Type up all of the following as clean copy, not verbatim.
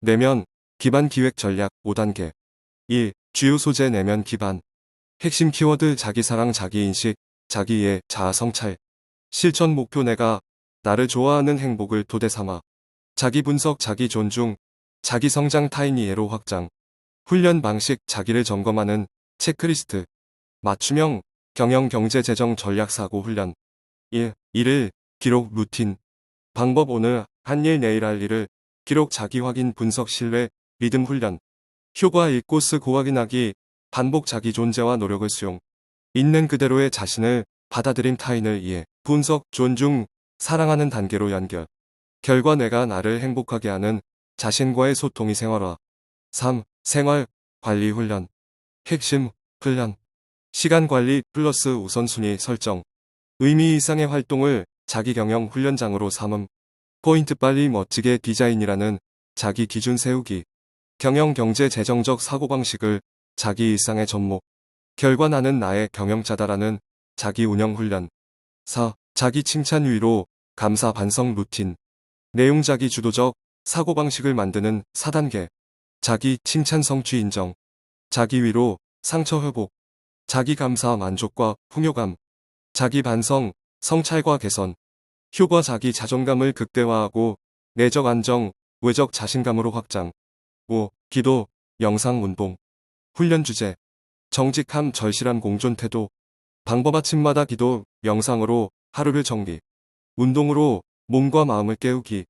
내면 기반 기획 전략 5단계. 1. 주요 소재 내면 기반. 핵심 키워드 자기사랑, 자기인식, 자기이해, 자아성찰. 실천 목표 내가 나를 좋아하는 행복을 토대 삼아. 자기분석, 자기존중, 자기성장, 타인이해로 확장. 훈련 방식, 자기를 점검하는 체크리스트. 맞춤형 경영, 경제, 재정, 전략, 사고 훈련. 1. 일을 기록, 루틴. 방법 오늘 한 일, 내일 할 일을 기록, 자기 확인, 분석, 신뢰, 리듬 훈련. 효과 읽고 쓰고 확인하기, 반복, 자기 존재와 노력을 수용. 있는 그대로의 자신을 받아들임, 타인을 이해, 분석, 존중, 사랑하는 단계로 연결. 결과 내가 나를 행복하게 하는 자신과의 소통이 생활화. 3. 생활 관리 훈련. 핵심 훈련. 시간 관리 플러스 우선순위 설정. 의미 이상의 활동을 자기 경영 훈련장으로 삼음. 포인트 빨리 멋지게 디자인이라는 자기 기준 세우기. 경영, 경제, 재정적 사고방식을 자기 일상에 접목. 결과 나는 나의 경영자다라는 자기 운영 훈련. 4. 자기 칭찬, 위로, 감사, 반성 루틴. 내용 자기 주도적 사고방식을 만드는 4단계. 자기 칭찬, 성취 인정. 자기 위로, 상처 회복. 자기 감사, 만족과 풍요감. 자기 반성, 성찰과 개선. 효과 자기 자존감을 극대화하고 내적 안정, 외적 자신감으로 확장. 5. 기도, 영상, 운동. 훈련 주제. 정직함, 절실함, 공존 태도. 방법 아침마다 기도, 영상으로 하루를 정비. 운동으로 몸과 마음을 깨우기.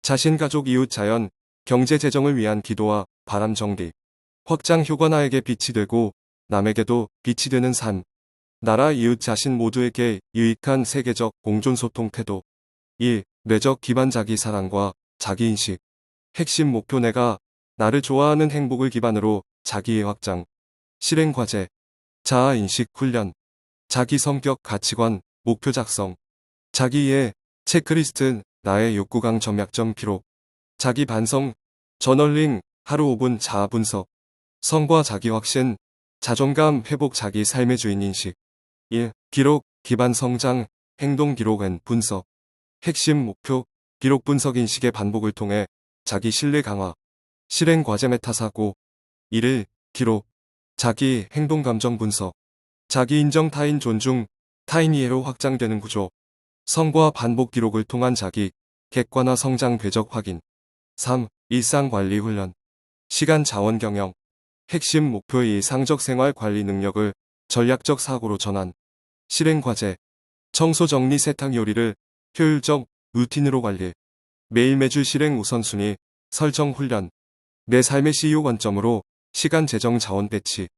자신, 가족, 이웃, 자연, 경제, 재정을 위한 기도와 바람 정리. 확장 효과 나에게 빛이 되고 남에게도 빛이 되는 삶. 나라, 이웃, 자신 모두에게 유익한 세계적 공존 소통 태도. 1. 뇌적 기반 자기 사랑과 자기인식. 핵심 목표 내가 나를 좋아하는 행복을 기반으로 자기의 확장. 실행 과제. 자아인식 훈련. 자기 성격, 가치관, 목표 작성. 자기이해 체크리스트, 나의 욕구강, 점약점 기록. 자기 반성, 저널링, 하루 5분 자아 분석. 성과 자기 확신, 자존감 회복, 자기 삶의 주인 인식. 1. 기록, 기반 성장, 행동 기록 앤 분석. 핵심 목표, 기록 분석 인식의 반복을 통해 자기 신뢰 강화. 실행 과제 메타 사고. 1일 기록, 자기 행동 감정 분석. 자기 인정, 타인 존중, 타인 이해로 확장되는 구조. 성과 반복 기록을 통한 자기 객관화, 성장 궤적 확인. 3. 일상 관리 훈련. 시간 자원 경영. 핵심 목표의 일상적 생활 관리 능력을 전략적 사고로 전환. 실행 과제. 청소, 정리, 세탁, 요리를 효율적 루틴으로 관리. 매일 매주 실행 우선순위 설정 훈련. 내 삶의 CEO 관점으로 시간, 재정, 자원 배치.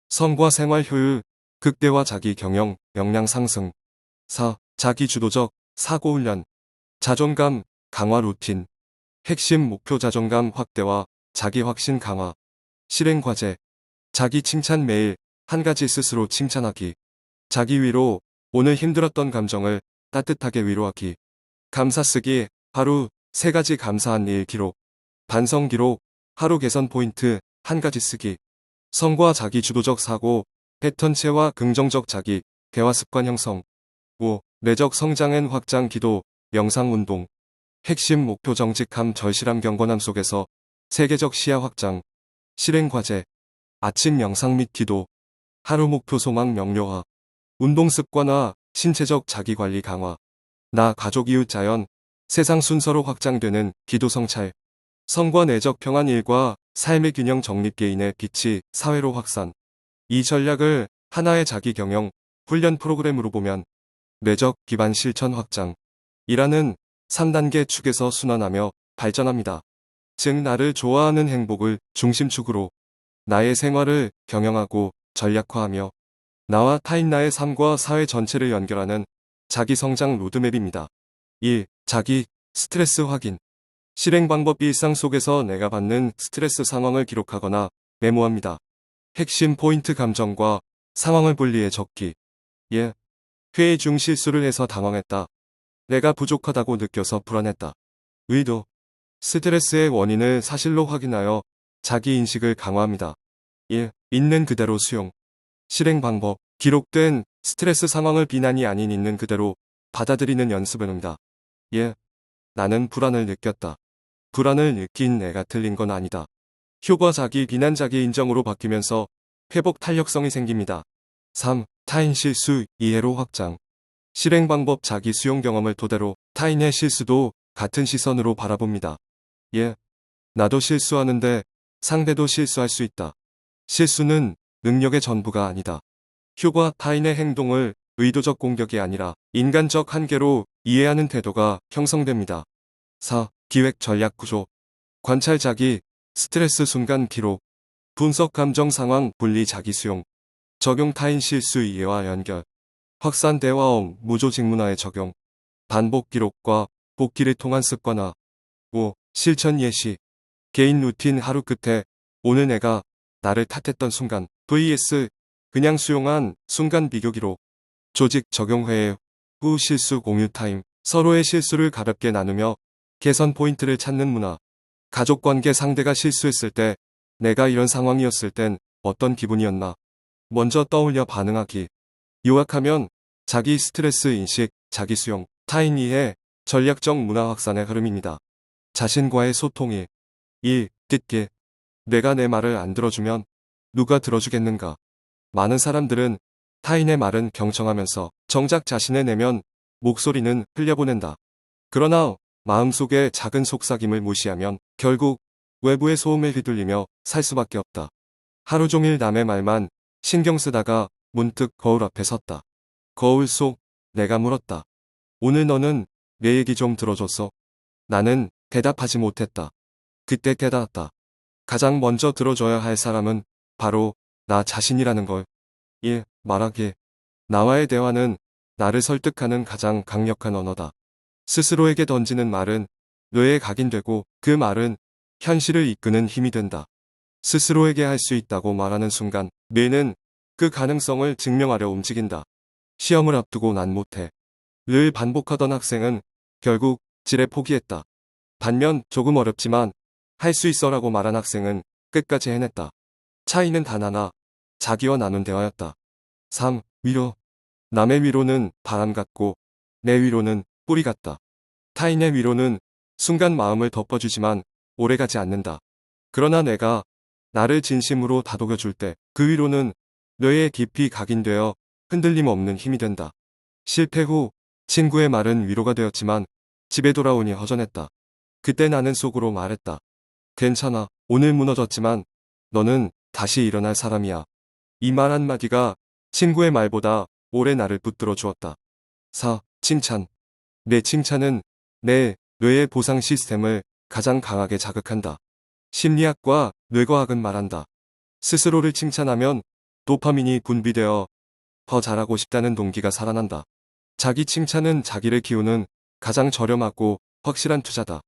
성과 생활 효율 극대화, 자기 경영 역량 상승. 4. 자기 주도적 사고 훈련. 자존감 강화 루틴. 핵심 목표 자존감 확대와 자기 확신 강화. 실행 과제. 자기 칭찬, 매일 한 가지 스스로 칭찬하기. 자기 위로, 오늘 힘들었던 감정을 따뜻하게 위로하기. 감사 쓰기, 하루 3가지 감사한 일 기록. 반성 기록, 하루 개선 포인트 1가지 쓰기. 성과 자기 주도적 사고, 패턴 체화, 긍정적 자기 대화 습관 형성. 5. 내적 성장 앤 확장 기도, 명상, 운동. 핵심 목표 정직함, 절실함, 경건함 속에서 세계적 시야 확장. 실행 과제. 아침 명상 및 기도. 하루 목표 소망 명료화. 운동 습관화, 신체적 자기 관리 강화. 나, 가족, 이웃, 자연, 세상 순서로 확장되는 기도 성찰. 성과 내적 평안, 일과 삶의 균형 정립, 개인의 빛이 사회로 확산. 이 전략을 하나의 자기 경영 훈련 프로그램으로 보면 뇌적 기반 실천 확장 이라는 3단계 축에서 순환하며 발전합니다. 즉 나를 좋아하는 행복을 중심축으로 나의 생활을 경영하고 전략화하며 나와 타인, 나의 삶과 사회 전체를 연결하는 자기 성장 로드맵입니다. 1. 자기 스트레스 확인. 실행 방법. 일상 속에서 내가 받는 스트레스 상황을 기록하거나 메모합니다. 핵심 포인트. 감정과 상황을 분리해 적기. 예. 회의 중 실수를 해서 당황했다. 내가 부족하다고 느껴서 불안했다. 의도. 스트레스의 원인을 사실로 확인하여 자기 인식을 강화합니다. 1. 있는 그대로 수용. 실행 방법. 기록된 스트레스 상황을 비난이 아닌 있는 그대로 받아들이는 연습을 합니다. 예. 나는 불안을 느꼈다. 불안을 느낀 내가 틀린 건 아니다. 효과 자기 비난 자기 인정으로 바뀌면서 회복 탄력성이 생깁니다. 3. 타인 실수 이해로 확장. 실행 방법 자기 수용 경험을 토대로 타인의 실수도 같은 시선으로 바라봅니다. 예. 나도 실수하는데 상대도 실수할 수 있다. 실수는 능력의 전부가 아니다. 휴가 타인의 행동을 의도적 공격이 아니라 인간적 한계로 이해하는 태도가 형성됩니다. 4. 기획 전략 구조. 관찰 자기, 스트레스 순간 기록, 분석 감정 상황 분리 자기 수용, 적용 타인 실수 이해와 연결, 확산 대화형 무조직 문화의 적용, 반복 기록과 복기를 통한 습관화. 5. 실천 예시. 개인 루틴 하루 끝에 오늘 내가 나를 탓했던 순간 vs 그냥 수용한 순간 비교 기록. 조직 적용 회의 후 실수 공유 타임. 서로의 실수를 가볍게 나누며 개선 포인트를 찾는 문화. 가족관계 상대가 실수했을 때 내가 이런 상황이었을 땐 어떤 기분이었나. 먼저 떠올려 반응하기. 요약하면 자기 스트레스 인식, 자기 수용, 타인 이해, 전략적 문화 확산의 흐름입니다. 자신과의 소통이. 1. 듣기. 내가 내 말을 안 들어주면 누가 들어주겠는가. 많은 사람들은 타인의 말은 경청하면서 정작 자신의 내면 목소리는 흘려보낸다. 그러나 마음속의 작은 속삭임을 무시하면 결국 외부의 소음에 휘둘리며 살 수밖에 없다. 하루 종일 남의 말만 신경 쓰다가 문득 거울 앞에 섰다. 거울 속 내가 물었다. 오늘 너는 내 얘기 좀 들어줬어? 나는 대답하지 못했다. 그때 깨달았다. 가장 먼저 들어줘야 할 사람은 바로 나 자신이라는 걸. 1. 말하기. 나와의 대화는 나를 설득하는 가장 강력한 언어다. 스스로에게 던지는 말은 뇌에 각인되고 그 말은 현실을 이끄는 힘이 된다. 스스로에게 할 수 있다고 말하는 순간 뇌는 그 가능성을 증명하려 움직인다. 시험을 앞두고 난 못해. 늘 반복하던 학생은 결국 지레 포기했다. 반면 조금 어렵지만 할 수 있어라고 말한 학생은 끝까지 해냈다. 차이는 단 하나, 자기와 나눈 대화였다. 3. 위로. 남의 위로는 바람 같고 내 위로는 뿌리 같다. 타인의 위로는 순간 마음을 덮어주지만 오래가지 않는다. 그러나 내가 나를 진심으로 다독여줄 때 그 위로는 뇌에 깊이 각인되어 흔들림 없는 힘이 된다. 실패 후 친구의 말은 위로가 되었지만 집에 돌아오니 허전했다. 그때 나는 속으로 말했다. 괜찮아. 오늘 무너졌지만 너는 다시 일어날 사람이야. 이 말 한마디가 친구의 말보다 오래 나를 붙들어 주었다. 4. 칭찬. 내 칭찬은 내 뇌의 보상 시스템을 가장 강하게 자극한다. 심리학과 뇌과학은 말한다. 스스로를 칭찬하면 도파민이 분비되어 더 잘하고 싶다는 동기가 살아난다. 자기 칭찬은 자기를 키우는 가장 저렴하고 확실한 투자다.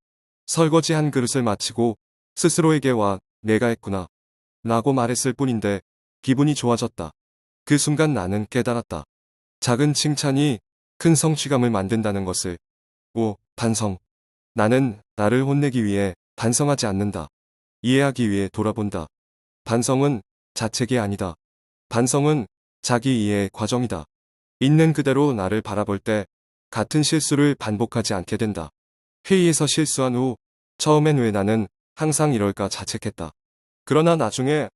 설거지 한 그릇을 마치고 스스로에게 와 내가 했구나 라고 말했을 뿐인데 기분이 좋아졌다. 그 순간 나는 깨달았다. 작은 칭찬이 큰 성취감을 만든다는 것을. 5. 반성. 나는 나를 혼내기 위해 반성하지 않는다. 이해하기 위해 돌아본다. 반성은 자책이 아니다. 반성은 자기 이해의 과정이다. 있는 그대로 나를 바라볼 때 같은 실수를 반복하지 않게 된다. 회의에서 실수한 후 처음엔 왜 나는 항상 이럴까 자책했다. 그러나 나중에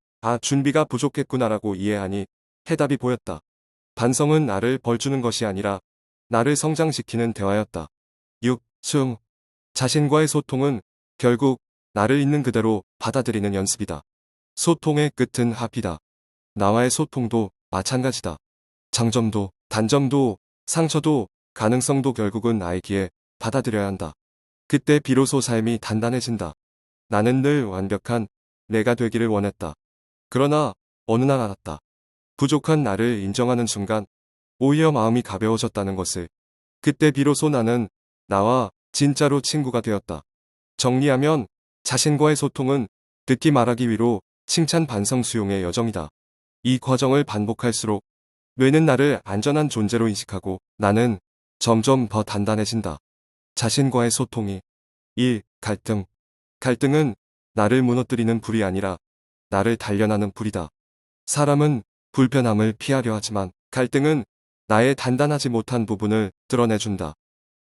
준비가 부족했구나라고 이해하니 해답이 보였다. 반성은 나를 벌주는 것이 아니라 나를 성장시키는 대화였다. 6. 수용. 자신과의 소통은 결국 나를 있는 그대로 받아들이는 연습이다. 소통의 끝은 합의다. 나와의 소통도 마찬가지다. 장점도, 단점도, 상처도, 가능성도 결국은 나이기에 받아들여야 한다. 그때 비로소 삶이 단단해진다. 나는 늘 완벽한 내가 되기를 원했다. 그러나 어느 날 알았다. 부족한 나를 인정하는 순간 오히려 마음이 가벼워졌다는 것을. 그때 비로소 나는 나와 진짜로 친구가 되었다. 정리하면 자신과의 소통은 듣기 말하기 위로 칭찬 반성 수용의 여정이다. 이 과정을 반복할수록 뇌는 나를 안전한 존재로 인식하고 나는 점점 더 단단해진다. 자신과의 소통이. 1. 갈등. 갈등은 나를 무너뜨리는 불이 아니라 나를 단련하는 불이다. 사람은 불편함을 피하려 하지만 갈등은 나의 단단하지 못한 부분을 드러내준다.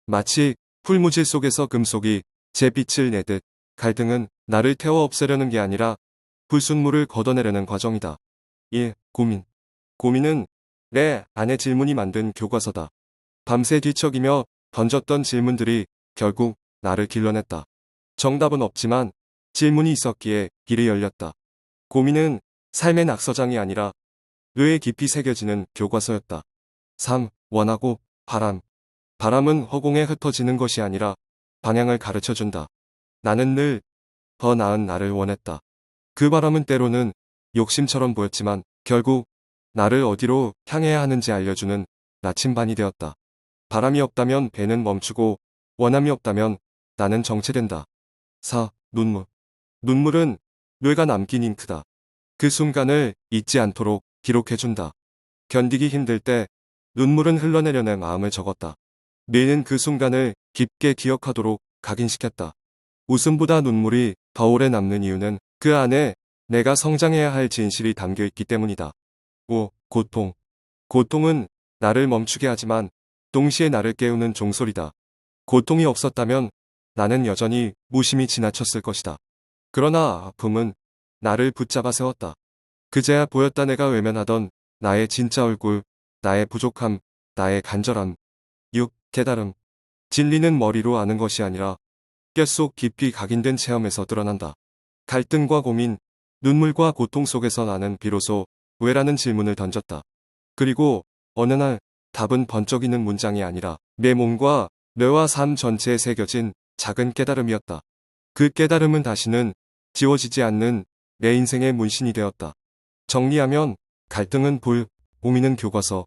마치 풀무질 속에서 금속이 제 빛을 내듯 갈등은 나를 태워 없애려는 게 아니라 불순물을 걷어내려는 과정이다. 1. 고민. 고민은 내 안의 질문이 만든 교과서다. 밤새 뒤척이며 던졌던 질문들이 결국 나를 길러냈다. 정답은 없지만 질문이 있었기에 길이 열렸다. 고민은 삶의 낙서장이 아니라 뇌에 깊이 새겨지는 교과서였다. 3. 원하고 바람. 바람은 허공에 흩어지는 것이 아니라 방향을 가르쳐준다. 나는 늘 더 나은 나를 원했다. 그 바람은 때로는 욕심처럼 보였지만 결국 나를 어디로 향해야 하는지 알려주는 나침반이 되었다. 바람이 없다면 배는 멈추고 원함이 없다면 나는 정체된다. 4. 눈물. 눈물은 뇌가 남긴 잉크다. 그 순간을 잊지 않도록 기록해준다. 견디기 힘들 때 눈물은 흘러내려 내 마음을 적었다. 뇌는 그 순간을 깊게 기억하도록 각인시켰다. 웃음보다 눈물이 더 오래 남는 이유는 그 안에 내가 성장해야 할 진실이 담겨 있기 때문이다. 5. 고통. 고통은 나를 멈추게 하지만 동시에 나를 깨우는 종소리다. 고통이 없었다면 나는 여전히 무심히 지나쳤을 것이다. 그러나 아픔은 나를 붙잡아 세웠다. 그제야 보였다 내가 외면하던 나의 진짜 얼굴, 나의 부족함, 나의 간절함. 6. 깨달음. 진리는 머리로 아는 것이 아니라 뼛속 깊이 각인된 체험에서 드러난다. 갈등과 고민, 눈물과 고통 속에서 나는 비로소 왜라는 질문을 던졌다. 그리고 어느 날 답은 번쩍이는 문장이 아니라 내 몸과 뇌와 삶 전체에 새겨진 작은 깨달음이었다. 그 깨달음은 다시는 지워지지 않는 내 인생의 문신이 되었다. 정리하면 갈등은 불, 고민은 교과서,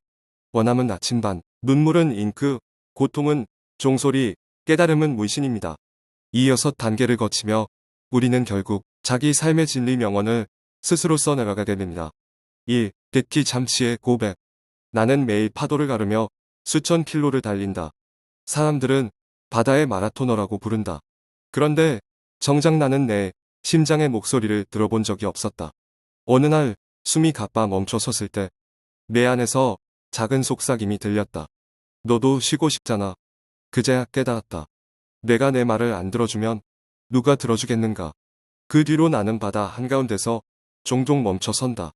원함은 나침반, 눈물은 잉크, 고통은 종소리, 깨달음은 문신입니다. 이 6단계를 거치며 우리는 결국 자기 삶의 진리 명언을 스스로 써나가게 됩니다. 1. 백기 잠시의 고백. 나는 매일 파도를 가르며 수천 킬로를 달린다. 사람들은 바다의 마라토너라고 부른다. 그런데 정작 나는 내 심장의 목소리를 들어본 적이 없었다. 어느 날 숨이 가빠 멈춰 섰을 때 내 안에서 작은 속삭임이 들렸다. 너도 쉬고 싶잖아. 그제야 깨달았다. 내가 내 말을 안 들어주면 누가 들어주겠는가. 그 뒤로 나는 바다 한가운데서 종종 멈춰 선다.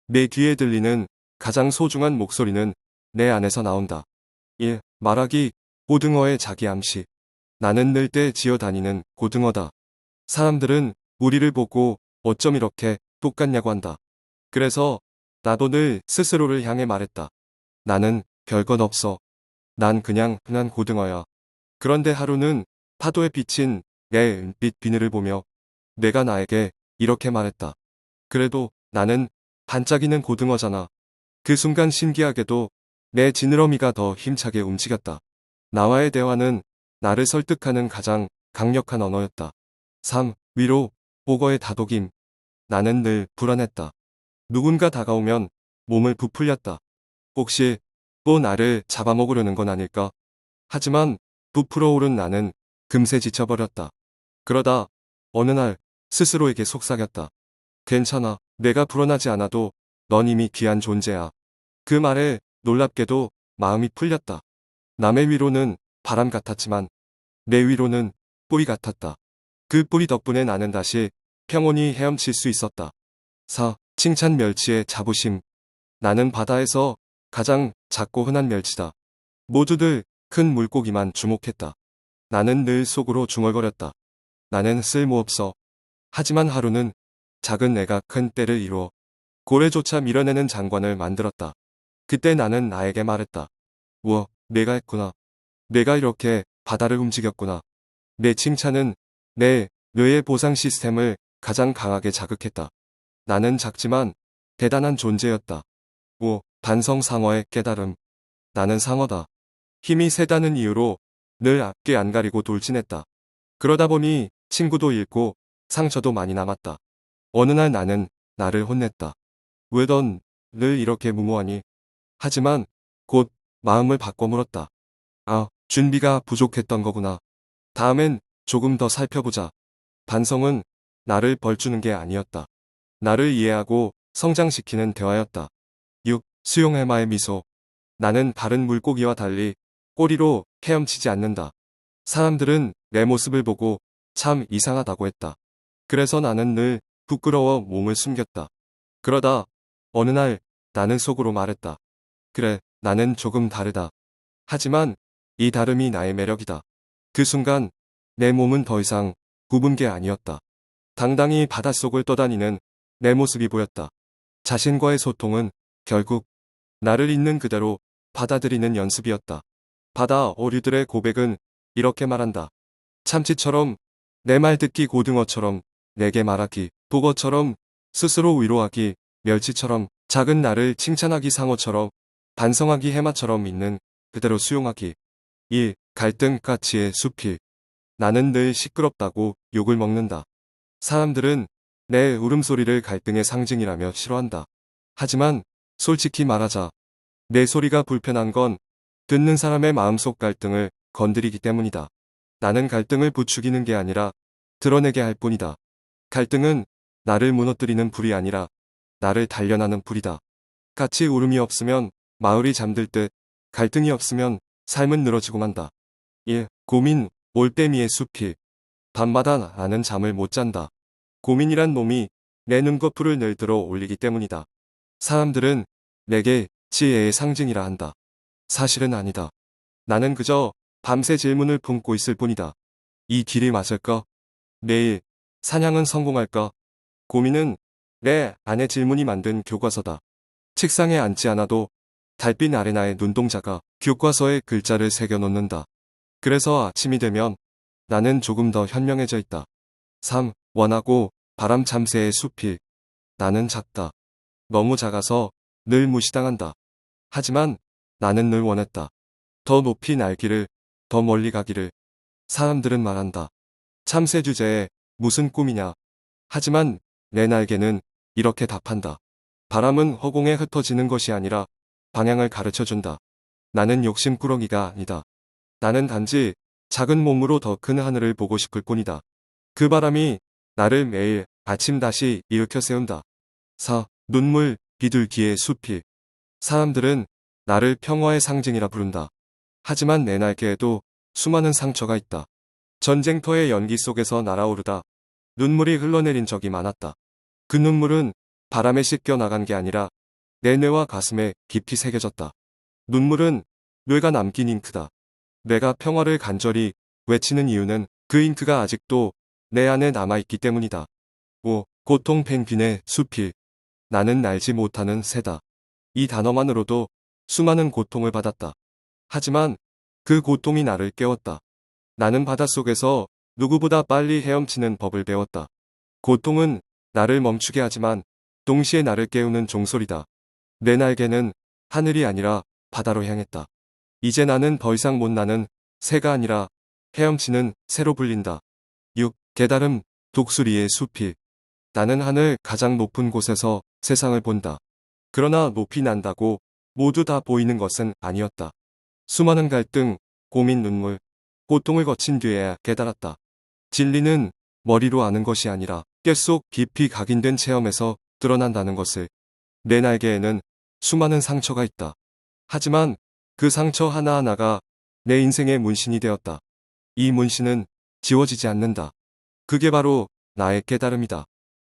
내 귀에 들리는 가장 소중한 목소리는 내 안에서 나온다. 1. 말하기, 고등어의 자기 암시. 나는 늘 때 지어다니는 고등어다. 사람들은 우리를 보고 어쩜 이렇게 똑같냐고 한다. 그래서 나도 늘 스스로를 향해 말했다. 나는 별것 없어. 난 그냥 흔한 고등어야. 그런데 하루는 파도에 비친 내 은빛 비늘을 보며 내가 나에게 이렇게 말했다. 그래도 나는 반짝이는 고등어잖아. 그 순간 신기하게도 내 지느러미가 더 힘차게 움직였다. 나와의 대화는 나를 설득하는 가장 강력한 언어였다. 3. 위로, 보거의 다독임. 나는 늘 불안했다. 누군가 다가오면 몸을 부풀렸다. 혹시 또 나를 잡아먹으려는 건 아닐까? 하지만 부풀어 오른 나는 금세 지쳐버렸다. 그러다 어느 날 스스로에게 속삭였다. 괜찮아. 내가 불어나지 않아도 넌 이미 귀한 존재야. 그 말에 놀랍게도 마음이 풀렸다. 남의 위로는 바람 같았지만 내 위로는 뿌리 같았다. 그 뿌리 덕분에 나는 다시 평온히 헤엄칠 수 있었다. 4. 칭찬 멸치의 자부심. 나는 바다에서 가장 작고 흔한 멸치다. 모두들 큰 물고기만 주목했다. 나는 늘 속으로 중얼거렸다. 나는 쓸모없어. 하지만 하루는 작은 내가 큰 때를 이루어 고래조차 밀어내는 장관을 만들었다. 그때 나는 나에게 말했다. 우와, 내가 했구나. 내가 이렇게 바다를 움직였구나. 내 칭찬은 내 뇌의 보상 시스템을 가장 강하게 자극했다. 나는 작지만 대단한 존재였다. 5. 반성 상어의 깨달음. 나는 상어다. 힘이 세다는 이유로 늘 앞뒤 안 가리고 돌진했다. 그러다 보니 친구도 잃고 상처도 많이 남았다. 어느 날 나는 나를 혼냈다. 왜 넌 늘 이렇게 무모하니? 하지만 곧 마음을 바꿔 물었다. 아, 준비가 부족했던 거구나. 다음엔 조금 더 살펴보자. 반성은 나를 벌주는 게 아니었다. 나를 이해하고 성장시키는 대화였다. 6. 수용 해마의 미소. 나는 다른 물고기와 달리 꼬리로 헤엄치지 않는다. 사람들은 내 모습을 보고 참 이상하다고 했다. 그래서 나는 늘 부끄러워 몸을 숨겼다. 그러다 어느 날 나는 속으로 말했다. 그래, 나는 조금 다르다. 하지만 이 다름이 나의 매력이다. 그 순간 내 몸은 더 이상 굽은 게 아니었다. 당당히 바닷속을 떠다니는 내 모습이 보였다. 자신과의 소통은 결국 나를 있는 그대로 받아들이는 연습이었다. 바다 어류들의 고백은 이렇게 말한다. 참치처럼 내 말 듣기, 고등어처럼 내게 말하기, 북어처럼 스스로 위로하기, 멸치처럼 작은 나를 칭찬하기, 상어처럼 반성하기, 해마처럼 있는 그대로 수용하기. 1. 갈등 가치의 숲이. 나는 늘 시끄럽다고 욕을 먹는다. 사람들은 내 울음소리를 갈등의 상징이라며 싫어한다. 하지만 솔직히 말하자, 내 소리가 불편한 건 듣는 사람의 마음속 갈등을 건드리기 때문이다. 나는 갈등을 부추기는 게 아니라 드러내게 할 뿐이다. 갈등은 나를 무너뜨리는 불이 아니라 나를 단련하는 불이다. 같이 울음이 없으면 마을이 잠들 듯 갈등이 없으면 삶은 늘어지고 만다. 1. 고민, 올빼미의 숲이. 밤마다 나는 잠을 못 잔다. 고민이란 놈이 내 눈꺼풀을 늘 들어 올리기 때문이다. 사람들은 내게 지혜의 상징이라 한다. 사실은 아니다. 나는 그저 밤새 질문을 품고 있을 뿐이다. 이 길이 맞을까? 내일 사냥은 성공할까? 고민은 내 안의 질문이 만든 교과서다. 책상에 앉지 않아도 달빛 아래 나의 눈동자가 교과서에 글자를 새겨놓는다. 그래서 아침이 되면 나는 조금 더 현명해져 있다. 3. 원하고 바람 참새의 숲이. 나는 작다. 너무 작아서 늘 무시당한다. 하지만 나는 늘 원했다. 더 높이 날기를, 더 멀리 가기를. 사람들은 말한다. 참새 주제에 무슨 꿈이냐. 하지만 내 날개는 이렇게 답한다. 바람은 허공에 흩어지는 것이 아니라 방향을 가르쳐준다. 나는 욕심꾸러기가 아니다. 나는 단지 작은 몸으로 더 큰 하늘을 보고 싶을 뿐이다. 그 바람이 나를 매일 아침 다시 일으켜 세운다. 4. 눈물, 비둘기의 숲이. 사람들은 나를 평화의 상징이라 부른다. 하지만 내 날개에도 수많은 상처가 있다. 전쟁터의 연기 속에서 날아오르다 눈물이 흘러내린 적이 많았다. 그 눈물은 바람에 씻겨 나간 게 아니라 내 뇌와 가슴에 깊이 새겨졌다. 눈물은 뇌가 남긴 잉크다. 내가 평화를 간절히 외치는 이유는 그 잉크가 아직도 내 안에 남아있기 때문이다. 5. 고통 펭귄의 숲이. 나는 날지 못하는 새다. 이 단어만으로도 수많은 고통을 받았다. 하지만 그 고통이 나를 깨웠다. 나는 바닷속에서 누구보다 빨리 헤엄치는 법을 배웠다. 고통은 나를 멈추게 하지만 동시에 나를 깨우는 종소리다. 내 날개는 하늘이 아니라 바다로 향했다. 이제 나는 더 이상 못 나는 새가 아니라 헤엄치는 새로 불린다. 6. 깨달음, 독수리의 숲이. 나는 하늘 가장 높은 곳에서 세상을 본다. 그러나 높이 난다고 모두 다 보이는 것은 아니었다. 수많은 갈등, 고민, 눈물, 고통을 거친 뒤에야 깨달았다. 진리는 머리로 아는 것이 아니라 뼛속 깊이 각인된 체험에서 드러난다는 것을. 내 날개에는 수많은 상처가 있다. 하지만 그 상처 하나하나가 내 인생의 문신이 되었다. 이 문신은 지워지지 않는다. 그게 바로 나의 깨달음이다.